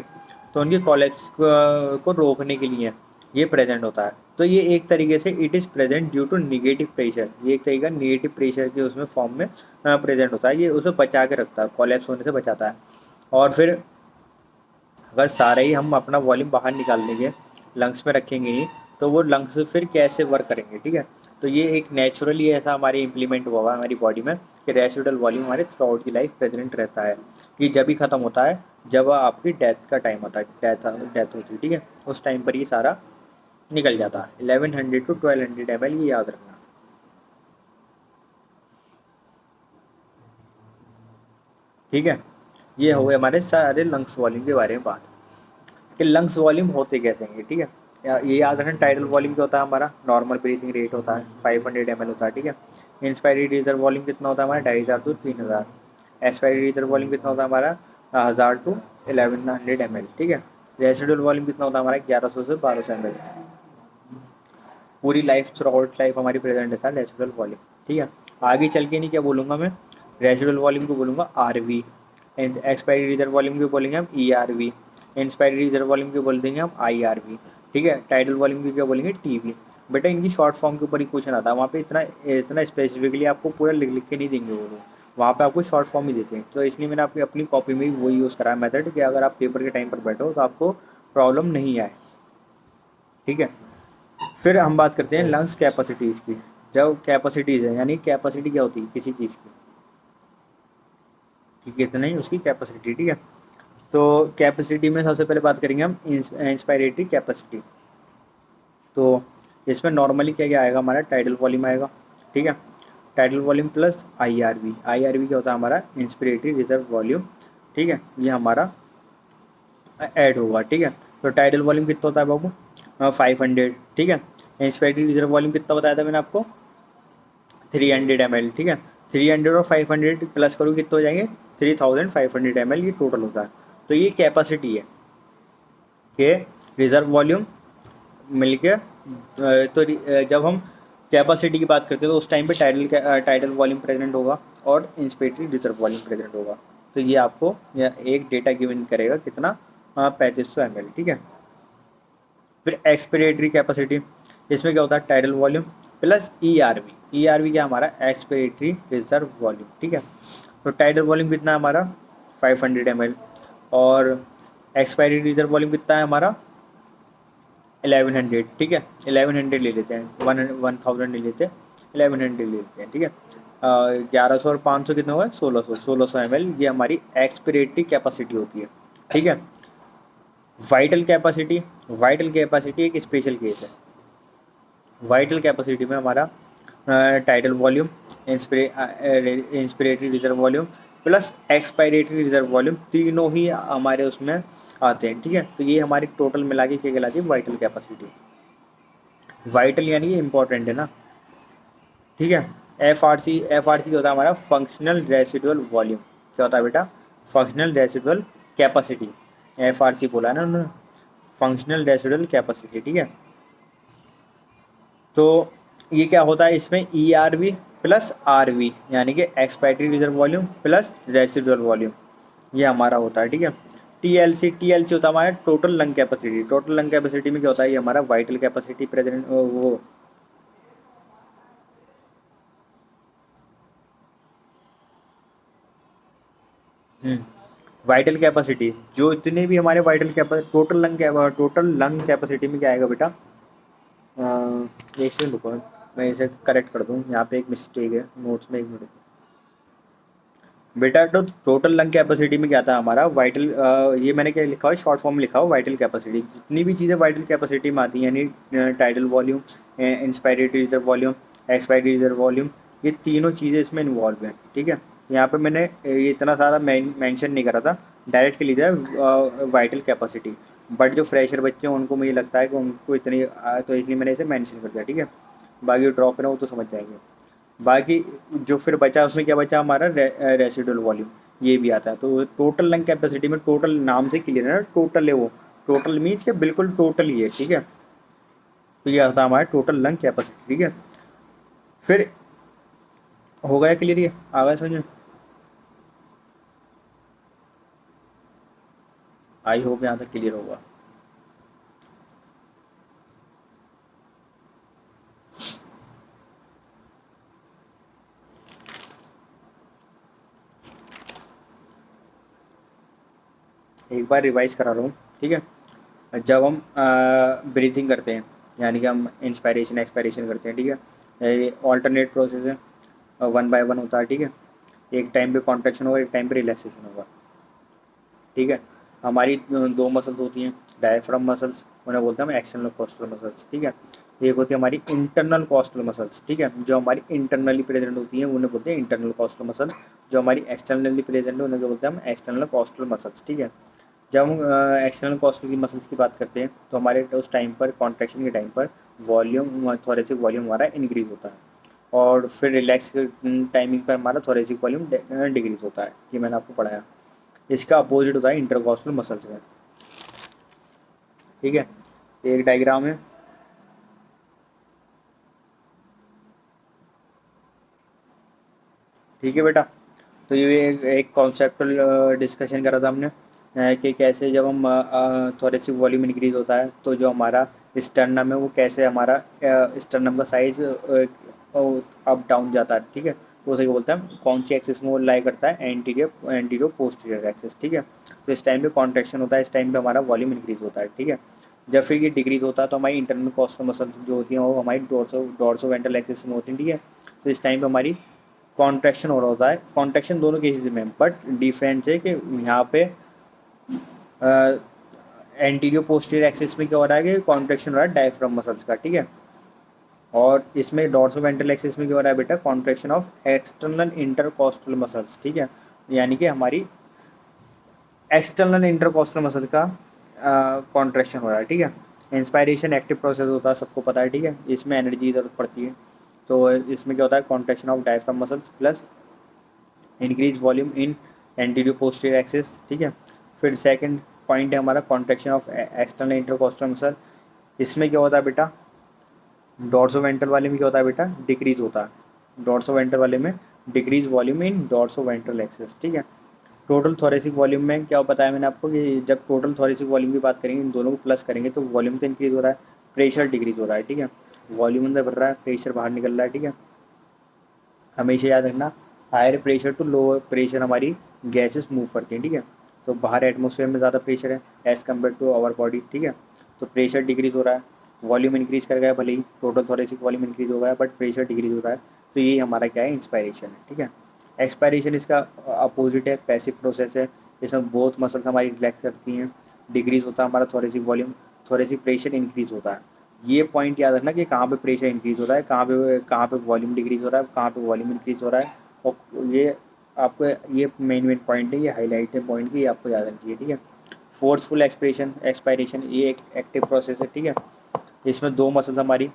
तो उनके कॉलेप्स को रोकने के लिए ये प्रेजेंट होता है। तो ये एक तरीके से it is present due to negative pressure, ये एक तरीका निगेटिव प्रेशर के उसमें फॉर्म में प्रेजेंट होता है, ये उसे बचा के रखता है, कॉलेप्स होने से बचाता है। और फिर अगर सारे ही हम अपना वॉल्यूम बाहर निकाल देंगे, लंग्स में रखेंगे ही, तो वो लंग्स फिर कैसे वर्क करेंगे, ठीक है। तो ये एक नेचुरली ऐसा हमारे इम्प्लीमेंट हुआ है हमारी बॉडी में कि रेसिडुअल वॉल्यूम हमारे थ्रू आउट की लाइफ प्रेजेंट रहता है। ये जब ही ख़त्म होता है जब आपकी डेथ का टाइम होता है, डेथ होती है, ठीक है, उस टाइम पर ये सारा निकल जाता है। 1100 टू 1200 ml, ये याद रखना, ठीक है। ये हो गए हमारे सारे लंग्स वॉल्यूम के बारे में बात, कि लंग्स वॉल्यूम होते कैसे हैं, ठीक है। ये याद रखना, टाइडल वॉल्यूम क्या होता है हमारा, नॉर्मल ब्रीथिंग रेट होता है 500 ml होता है, ठीक है। इंस्पायरी रिजर्व वॉल्यूम कितना होता है हमारा, 2500 टू 3000। एक्सपायरी रिजर्व वॉल्यूम कितना होता है हमारा, 1000 टू 1100 ml, ठीक है। रेसिडुअल वॉल्यूम कितना होता है हमारा, 1100 से 1200 ml। पूरी लाइफ थ्रू आउट लाइफ हमारी प्रेजेंट रहता है रेसिडुअल वॉल्यूम, ठीक है। आगे चल के नहीं क्या बोलूँगा मैं, रेसिडुअल वॉल्यूम को बोलूँगा आरवी, एक्सपायरी रिजर्व वॉल्यूम को बोलेंगे हम ERV, इंस्पायरी रिजर्व वॉल्यूम को बोल देंगे हम IRV, ठीक है। टाइडल वॉल्यूम की क्या बोलेंगे TV। बेटा इनकी शॉर्ट फॉर्म के ऊपर ही क्वेश्चन आता है, वहाँ पे इतना इतना स्पेसिफिकली आपको पूरा लिख लिख के नहीं देंगे वो लोग, वहाँ पे आपको शॉर्ट फॉर्म ही देते हैं। तो इसलिए मैंने आपकी अपनी कॉपी में भी वही यूज़ करा है मेथड कि अगर आप पेपर के टाइम पर बैठो तो आपको प्रॉब्लम नहीं आए, ठीक है। फिर हम बात करते हैं लंग्स कैपेसिटीज़ की। जब कैपेसिटीज़ है यानी कैपेसिटी क्या होती है किसी चीज़ की, कि कितना ही उसकी कैपेसिटी, ठीक है। तो कैपेसिटी में सबसे पहले बात करेंगे हम इंस्पायरेटरी कैपेसिटी। तो इसमें नॉर्मली क्या क्या आएगा हमारा, टाइडल वॉल्यूम आएगा, ठीक है। Tidal volume plus IRV, IRV क्या होता है हमारा, इंस्पिरेटरी रिजर्व वॉल्यूम, ठीक है। ये हमारा ऐड होगा, ठीक है। तो टाइडल वॉल्यूम कितना होता है बाबू, 500, ठीक है। इंस्पिरेटरी रिजर्व वॉल्यूम कितना बताया था मैंने आपको, 300 ml, ठीक है। 300 और 500 प्लस करूँ कितना हो जाएंगे, 3500 ml ये टोटल होता है। तो ये कैपेसिटी है कि रिजर्व वॉल्यूम मिलके तो जब हम कैपेसिटी की बात करते हैं तो उस टाइम पे टाइडल वॉल्यूम प्रेजेंट होगा और इंस्पिरेटरी रिजर्व वॉल्यूम प्रेजेंट होगा। तो ये आपको एक डेटा गिवन करेगा कितना, 3500 ml, ठीक है। फिर एक्सपिरेटरी कैपेसिटी, इसमें क्या होता है, टाइडल वॉल्यूम प्लस ERV क्या हमारा, एक्सपिरेटरी रिजर्व वॉल्यूम, ठीक है। तो टाइडल वॉल्यूम कितना है हमारा 500 ml और एक्सपायरी रिजर्व वॉल्यूम कितना है हमारा 1100, ठीक है। 1100 ले लेते हैं, 1000 ले लेते हैं, 1100 ले लेते हैं, ठीक है। 1100 और 500 कितना हुआ, 1600 ml ये हमारी एक्सपिरेटरी कैपेसिटी होती है, ठीक है। वाइटल कैपेसिटी एक स्पेशल केस है। वाइटल कैपेसिटी में हमारा tidal volume, inspiratory reserve volume plus expiratory reserve volume तीनों ही हमारे उसमें आते हैं, ठीक है। तो ये हमारी टोटल मिला के क्या कहलाती है, वाइटल कैपेसिटी। वाइटल यानी कि इम्पोर्टेंट है ना, ठीक है। FRC क्या होता है हमारा, फंक्शनल रेसिडुअल वॉल्यूम, क्या होता है बेटा, फंक्शनल रेसिडुअल कैपेसिटी। FRC बोला है ना उन्होंने, फंक्शनल रेसिडुअल कैपेसिटी, ठीक है। तो ये क्या होता है इसमें, ERV प्लस RV यानी कि expiry reserve volume plus residual volume, ये हमारा होता है, ठीक है। TLC होता है हमारा total lung capacity. Total lung capacity में क्या होता है, ये हमारा वाइटल कैपेसिटी प्रेजेंट वो वाइटल कैपेसिटी, जो इतने भी हमारे vital capacity total lung capacity में क्या आएगा बेटा, एक सेकंड रुको मैं इसे करेक्ट कर दूँ, यहाँ पे एक मिस्टेक है नोट्स में, एक मिनट बेटा। तो टोटल लंग कैपेसिटी में क्या था हमारा वाइटल, ये मैंने क्या लिखा हुआ है, शॉर्ट फॉर्म में लिखा हुआ वाइटल कैपेसिटी। जितनी भी चीज़ें वाइटल कैपेसिटी में आती हैं यानी tidal volume, inspiratory reserve volume, expiry reserve volume, ये तीनों चीज़ें इसमें इन्वॉल्व हैं, ठीक है। यहाँ पे मैंने ये इतना सारा मेंशन नहीं करा था, डायरेक्ट लिखा है वाइटल कैपेसिटी। बट जो फ्रेशर बच्चे हैं उनको मुझे लगता है कि उनको इतनी तो इसलिए मैंने इसे मेंशन कर दिया, ठीक है। बाकी ड्रॉप करें वो तो समझ जाएंगे। बाकी जो फिर बचा उसमें क्या बचा हमारा रेसिडुअल वॉल्यूम, ये भी आता है। तो टोटल लंग कैपेसिटी में, टोटल नाम से क्लियर है ना, टोटल है वो, टोटल मीन्स के बिल्कुल टोटल ही है, ठीक है। तो ये आता है हमारा टोटल लंग कैपेसिटी, ठीक है। फिर हो गया क्लियर, ये आ गया समझ में, आई होप यहाँ तक क्लियर होगा। एक बार रिवाइज करा रहा हूँ, ठीक है। जब हम ब्रीथिंग करते हैं यानी कि हम इंस्पायरेशन एक्सपायरेशन करते हैं, ठीक है, ये ऑल्टरनेट प्रोसेस है, 1 बाय 1 होता है, ठीक है। एक टाइम पे कॉन्ट्रैक्शन होगा, एक टाइम पे रिलैक्सेशन होगा, ठीक है। हमारी दो मसल्स होती हैं, डायफ्राम मसल्स, उन्हें बोलते हैं हम एक्सटर्नल कोस्टल मसल्स, ठीक है। एक होती है हमारी इंटरनल कोस्टल मसल्स, ठीक है, जो हमारी इंटरनली प्रेजेंट होती हैं उन्हें बोलते हैं इंटरनल कोस्टल मसल। जो हमारी एक्सटर्नली प्रेजेंट है उन्हें क्या बोलते हैं हम, एक्सटर्नल कोस्टल मसल्स, ठीक है। जब हम एक्सटर्नल कोस्टल की मसल्स की बात करते हैं तो हमारे उस टाइम पर कॉन्ट्रैक्शन के टाइम पर वॉल्यूम, थोरेसिक वॉल्यूम हमारा इंक्रीज होता है, और फिर रिलैक्स के टाइमिंग पर हमारा थोरेसिक वॉल्यूम डिक्रीज होता है, ये मैंने आपको पढ़ाया। इसका अपोजिट होता है इंटरकॉस्टल मसल्स में, ठीक है। एक डायग्राम है, ठीक है बेटा। तो ये एक कॉन्सेप्टल डिस्कशन करा था हमने कि कैसे जब हम थोरेसिक वॉल्यूम इंक्रीज होता है तो जो हमारा स्टर्नम है वो कैसे हमारा स्टर्नम का साइज अप डाउन जाता है, ठीक है। तो उसे बोलते हैं कौन सी एक्सिस में वो लाई करता है, एंटीरियर पोस्टीरियर एक्सिस, ठीक है। तो इस टाइम पे कॉन्ट्रैक्शन होता है, इस टाइम पे हमारा वॉल्यूम इंक्रीज होता है, ठीक है। जब फिर ये डिक्रीज होता है तो हमारी इंटरनल कॉस्टल मसल्स जो होती हैं वो हमारी डोर्सो वेंट्रल एक्सिस में होती हैं, ठीक है। तो इस टाइम पे हमारी कॉन्ट्रैक्शन हो रहा होता है, कॉन्ट्रैक्शन दोनों केसेस में, बट डिफरेंस है कि यहाँ पे एंटीरियर पोस्टीरियर एक्सिस में क्या हो रहा है कि कॉन्ट्रैक्शन हो रहा है डायफ्राम मसल्स का, ठीक है। और इसमें डॉर्सो वेंट्रल एक्सिस में क्या हो रहा है बेटा, contraction of external intercostal muscles, ठीक है। यानी कि हमारी एक्सटर्नल इंटरकॉस्टल मसल का कॉन्ट्रैक्शन हो रहा है, ठीक है। इंस्पायरेशन एक्टिव प्रोसेस होता है, सबको पता है, ठीक है। इसमें एनर्जी की जरूरत पड़ती है, तो इसमें क्या होता है, contraction of diaphragm muscles plus increase volume in anterior posterior axis, ठीक है। फिर सेकंड पॉइंट है हमारा contraction of external intercostal muscle. इसमें क्या होता है बेटा, डॉर्सो वेंट्रल वाले में क्या होता है बेटा, डिक्रीज होता है। डॉर्सो वेंट्रल वाले में डिक्रीज वॉल्यूम इन डॉर्सो वेंट्रल एक्सिस, ठीक है। टोटल थोरेसिक वॉल्यूम में क्या बताया मैंने आपको कि जब टोटल थोरेसिक वॉल्यूम की बात करेंगे, इन दोनों को प्लस करेंगे तो वॉल्यूम तो इंक्रीज हो रहा है, प्रेशर डिक्रीज हो रहा है, ठीक है। वॉल्यूम अंदर बढ़ रहा है, प्रेशर बाहर निकल रहा है, ठीक है। हमेशा याद रखना, higher pressure to lower pressure हमारी गैसेस मूव करती हैं, ठीक है। तो बाहर एटमोसफेयर में ज़्यादा प्रेशर है as compare to our body, ठीक है। तो प्रेशर डिक्रीज हो रहा है, वॉल्यूम इंक्रीज कर गया, भले ही टोटल थोरेसिक वॉल्यूम इंक्रीज हो गया बट प्रेशर डिक्रीज हो रहा है। तो ये हमारा क्या है, इंस्पायरेशन है, ठीक है। एक्सपायरेशन इसका अपोजिट है, पैसिव प्रोसेस है। इसमें बोथ मसल्स हमारी रिलैक्स करती हैं, डिक्रीज होता है हमारा thoracic volume, thoracic pressure increase होता है। ये पॉइंट याद रखना कि कहाँ पे प्रेशर इंक्रीज हो रहा है, कहाँ पे वॉल्यूम डिक्रीज हो रहा है, कहाँ पे वॉल्यूम इंक्रीज हो रहा है। और ये आपको ये मेन पॉइंट है, ये हाईलाइट है पॉइंट की, ये आपको याद रखना चाहिए, ठीक है। फोर्सफुल एक्सपायरेशन ये एक एक्टिव प्रोसेस है, ठीक है। इसमें दो मसल्स हमारी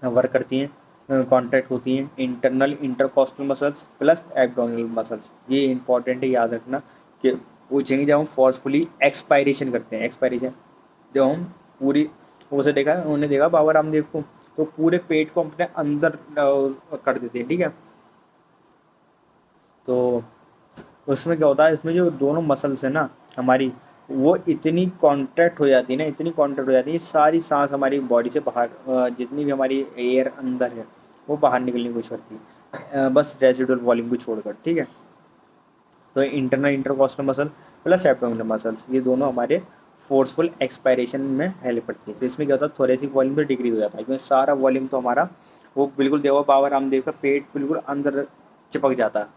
वर्क करती हैं, कॉन्ट्रैक्ट होती हैं, internal intercostal muscles plus abdominal muscles. ये इंपॉर्टेंट है, याद रखना कि पूछेंगे जब हम फोर्सफुली एक्सपायरेशन करते हैं। एक्सपायरेशन जब हम पूरी, उसे देखा उन्होंने देखा बाबा रामदेव को, तो पूरे पेट को अपने अंदर कर देते हैं, ठीक है। तो उसमें क्या होता है, इसमें जो दोनों मसल्स है ना हमारी, वो इतनी कॉन्ट्रैक्ट हो जाती है ना, इतनी कॉन्ट्रैक्ट हो जाती है, सारी सांस हमारी बॉडी से बाहर जितनी भी हमारी एयर अंदर है वो बाहर निकलने की कोशिश करती है, बस रेजिडुअल वॉल्यूम को छोड़कर, ठीक है। तो internal intercostal muscle plus abdominal muscles, ये दोनों हमारे फोर्सफुल एक्सपायरेशन में हेल्प करती है। तो इसमें क्या होता है, थोरेसिक वॉल्यूम तो डिक्रीज हो जाता है, क्योंकि सारा वॉल्यूम तो हमारा वो बिल्कुल देखो बाबा रामदेव का पेट बिल्कुल अंदर चिपक जाता है।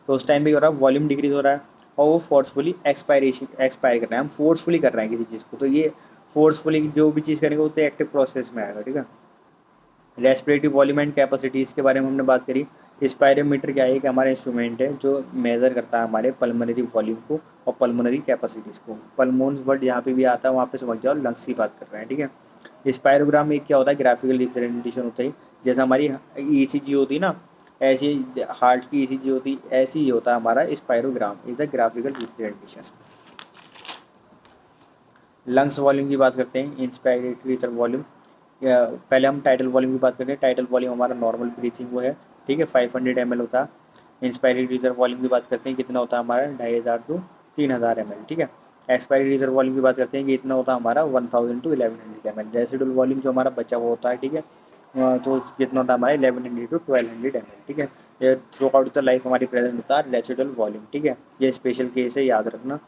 तो उस टाइम पे क्या हो रहा है, वॉल्यूम डिक्रीज हो रहा है और वो फोर्सफुली एक्सपायर कर रहे हैं, हम फोर्सफुली कर रहे हैं किसी चीज़ को। तो ये फोर्सफुली जो भी चीज़ करेंगे वो तो एक्टिव प्रोसेस में आएगा, ठीक है। रेस्पिरेटरी वॉल्यूम एंड कैपेसिटी, इसके बारे में हमने बात करी। स्पायरोमीटर क्या है कि हमारा इंस्ट्रूमेंट है जो मेज़र करता है हमारे पल्मोनरी वॉल्यूम को और पल्मोनरी कैपेसिटीज़ को। पल्मोन्स वर्ड जहाँ पे भी आता है वहाँ पे समझ जाओ लंग्स की बात कर रहे हैं, ठीक है। स्पायरोग्राम में क्या होता है, ग्राफिकल रिप्रेजेंटेशन होता है, जैसे हमारी ईसीजी होती है ना, ऐसी हार्ट की ईसीजी होती, ऐसी ही होता है हमारा spirogram, is the graphical representation. Lungs volume की बात करते हैं, इंस्पायरेटरी वॉल्यूम। पहले हम टाइटल वॉल्यूम की बात करते हैं। टाइटल वॉल्यूम हमारा नॉर्मल ब्रीथिंग वो है, ठीक है, 500 ml होता है। इंस्पायरी रिजर्व वॉल्यूम की बात करते हैं, कितना होता है हमारा 2500 to 3000 ml, ठीक है। एक्सपायरी रिजर्व वॉल्यूम की बात करते हैं कि इतना होता है हमारा 1000 to 1100 ml। रेसिडुअल वॉल्यूम जो हमारा बचा हुआ होता है, ठीक है, तो कितना होता है हमारा 1100 to 1200 ml, ठीक है। ये थ्रू आउट द लाइफ हमारी प्रेजेंट होता है रेसिडुअल वॉल्यूम, ठीक है। ये स्पेशल केस है, याद रखना।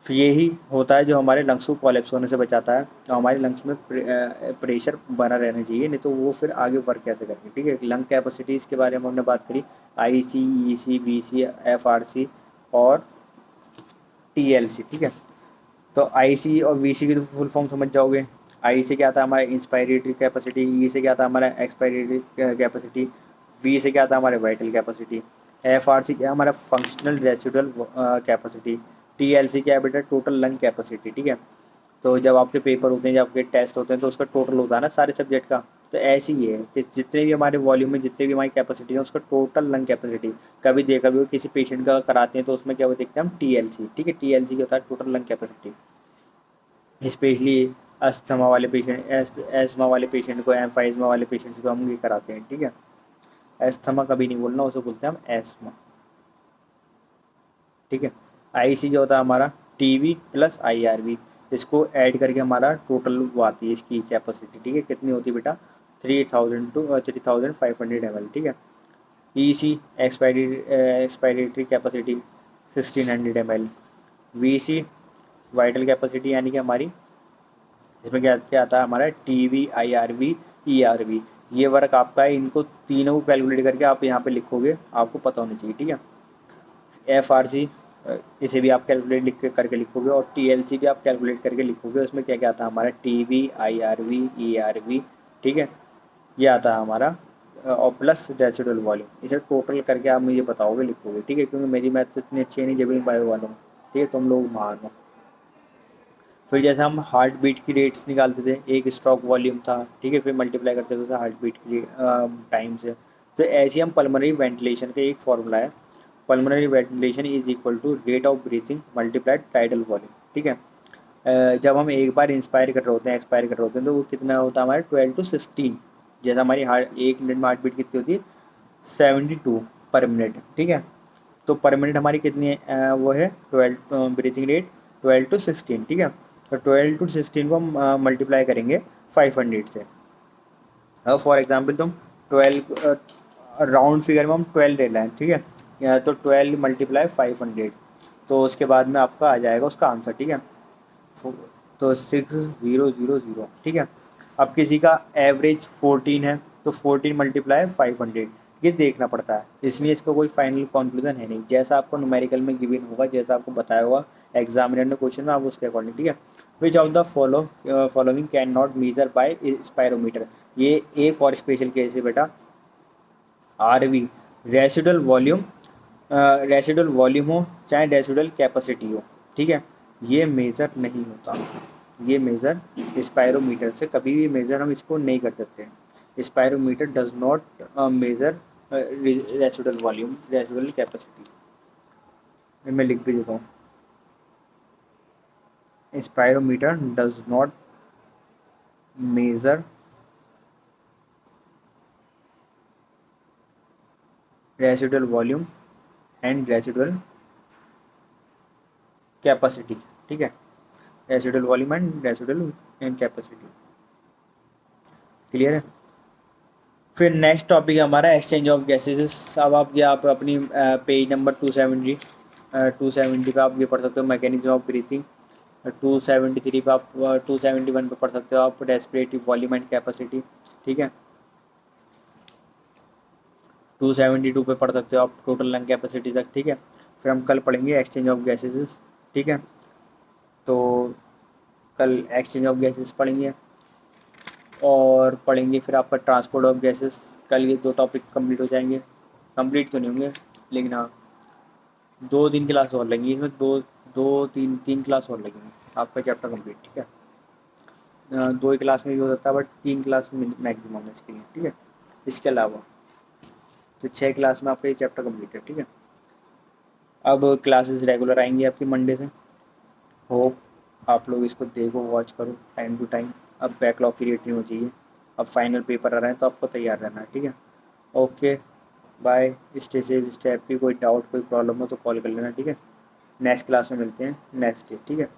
फिर यही होता है जो हमारे लंग्स को कोलैप्स होने से बचाता है। तो हमारे लंग्स में प्रेशर बना रहना चाहिए, नहीं तो वो फिर आगे वर्क कैसे करेंगे, ठीक है। लंग कैपेसिटीज़ के बारे में हमने बात करी, आईसी, ईसी, वीसी, एफआरसी और टीएलसी, ठीक है। तो आईसी और वीसी की तो फुल फॉर्म समझ जाओगे। आई से क्या आता है हमारा इंस्पायरेटरी कैपेसिटी, ई से क्या आता है हमारा एक्सपायरेटरी कैपेसिटी, वी से क्या आता है हमारे वाइटल कैपेसिटी, एफआरसी क्या है हमारा फंक्शनल रेसिडुअल कैपेसिटी, टीएलसी क्या है बेटा टोटल लंग कैपेसिटी, ठीक है। तो जब आपके पेपर होते हैं, जब आपके टेस्ट होते हैं तो उसका टोटल होता है ना सारे सब्जेक्ट का। तो ऐसे ही है कि जितने भी हमारे वॉल्यूम में जितने भी हमारी कैपेसिटी है उसका टोटल लंग कैपेसिटी। कभी देखा भी हो किसी पेशेंट का कराते हैं तो उसमें क्या वो देखते हैं हम टीएलसी, ठीक है। टीएलसी क्या होता है total lung capacity. Specially asthma वाले पेशेंट, एस्थमा वाले पेशेंट को, एम्फाइजमा वाले पेशेंट को हम ये कराते हैं, ठीक है। एस्थमा कभी नहीं बोलना, उसे बोलते हैं हम एस्थमा। ठीक है। IC क्या होता है हमारा, TV प्लस IRV, इसको ऐड करके हमारा टोटल वो आती है इसकी कैपेसिटी, ठीक है। कितनी होती है बेटा, 3000 टू 3500 ml, ठीक है। EC expiratory capacity 1600 ml। VC vital capacity यानी कि हमारी, इसमें क्या क्या आता है हमारा, TV IRV ERV, ये वर्क आपका है। इनको तीनों को कैलकुलेट करके आप यहाँ पे लिखोगे, आपको पता होना चाहिए, ठीक है। FRC इसे भी आप कैलकुलेट करके लिखोगे, और TLC भी आप कैलकुलेट करके लिखोगे। उसमें क्या क्या आता है हमारा, TV IRV ERV, ठीक है, ये आता है हमारा। और प्लस रेसिडुअल वॉल्यूम, इसे टोटल करके आप मुझे बताओगे, लिखोगे, ठीक है। क्योंकि मेरी मैथ तो इतनी अच्छी नहीं जब मैं बायो वाला हूँ, ठीक है, तुम लोग महान हो। फिर जैसे हम हार्ट बीट की रेट्स निकालते थे, एक स्ट्रोक वॉल्यूम था, ठीक है, फिर मल्टीप्लाई करते थे हार्ट बीट की टाइम से। तो ऐसे हम पल्मोनरी वेंटिलेशन का एक फॉर्मूला है, pulmonary ventilation is equal to rate of breathing multiplied tidal volume, ठीक है। जब हम एक बार इंस्पायर कर रहे होते हैं, एक्सपायर कर रहे होते हैं, तो वो कितना होता है हमारे 12 to 16। जैसे हमारी हार्ट, 1 मिनट में हार्ट बीट कितनी होती है, 72 पर मिनट, ठीक है। तो पर मिनट हमारी कितनी है, वो है 12, ब्रीथिंग रेट 12 to 16, ठीक है। तो 12 to 16 को हम मल्टीप्लाई करेंगे 500 से। अब फॉर एग्जांपल तुम 12, राउंड फिगर में हम 12 ले लें, ठीक है, तो 12 मल्टीप्लाई 500, तो उसके बाद में आपका आ जाएगा उसका आंसर, ठीक है। तो 6000, ठीक है। अब किसी का एवरेज 14 है, तो 14 मल्टीप्लाई 500, ये देखना पड़ता है, इसलिए इसका कोई फाइनल कंक्लूजन है नहीं। जैसा आपको न्यूमेरिकल में गिवन होगा, जैसा आपको बताया होगा एग्जामिनर ने क्वेश्चन में, आप उसके अकॉर्डिंग, ठीक है। Which of the following can not measure by spirometer, ये एक और स्पेशल केस है बेटा। RV residual volume, residual volume हो चाहे रेसिडुअल कैपेसिटी हो, ठीक है, ये मेज़र नहीं होता। ये मेज़र स्पायरोमीटर से कभी भी मेज़र हम इसको नहीं कर सकते। Spirometer does not measure residual volume, residual capacity. मैं लिख भी देता हूँ, spirometer does not measure residual volume and residual capacity, ठीक है, residual volume and residual capacity, clear है। फिर नेक्स्ट टॉपिक है हमारा एक्सचेंज ऑफ गैसेस। अब आप ये आप अपनी पेज नंबर 270 पे आप ये पढ़ सकते हो मैकेनिज्म ऑफ ब्रीथिंग। 273 पे आप 271 पे पढ़ सकते हो आप रेस्पिरेटरी वॉल्यूम एंड कैपेसिटी, ठीक है। 272 पे पढ़ सकते हो आप टोटल लंग कैपेसिटी तक, ठीक है। फिर हम कल पढ़ेंगे एक्सचेंज ऑफ गैसेस, ठीक है। तो कल एक्सचेंज ऑफ गैसेस पढ़ेंगे, और पढ़ेंगे फिर आपका ट्रांसपोर्ट ऑफ गैसेस। कल ये 2 टॉपिक कंप्लीट हो जाएंगे, कंप्लीट तो नहीं होंगे लेकिन हाँ 2-3 क्लास और लगेंगी इसमें, दो दो तीन तीन क्लास और लगेंगी आपका चैप्टर कंप्लीट, ठीक है। 2 ही क्लास में भी हो सकता है, बट 3 क्लास मैक्सिमम है इसके लिए, ठीक है। इसके अलावा तो 6 क्लास में आपका ये चैप्टर कंप्लीट है, ठीक है। अब क्लासेस रेगुलर आएंगी आपकी मंडे से। होप आप लोग इसको देखो, वॉच करो टाइम टू टाइम। अब बैकलॉग क्रिएट नहीं हो चाहिए, अब फाइनल पेपर आ रहे हैं तो आपको तैयार रहना है, ठीक है। Okay bye, stay safe, stay happy. कोई डाउट कोई प्रॉब्लम हो तो कॉल कर लेना, ठीक है। नेक्स्ट क्लास में मिलते हैं नेक्स्ट डे, ठीक है।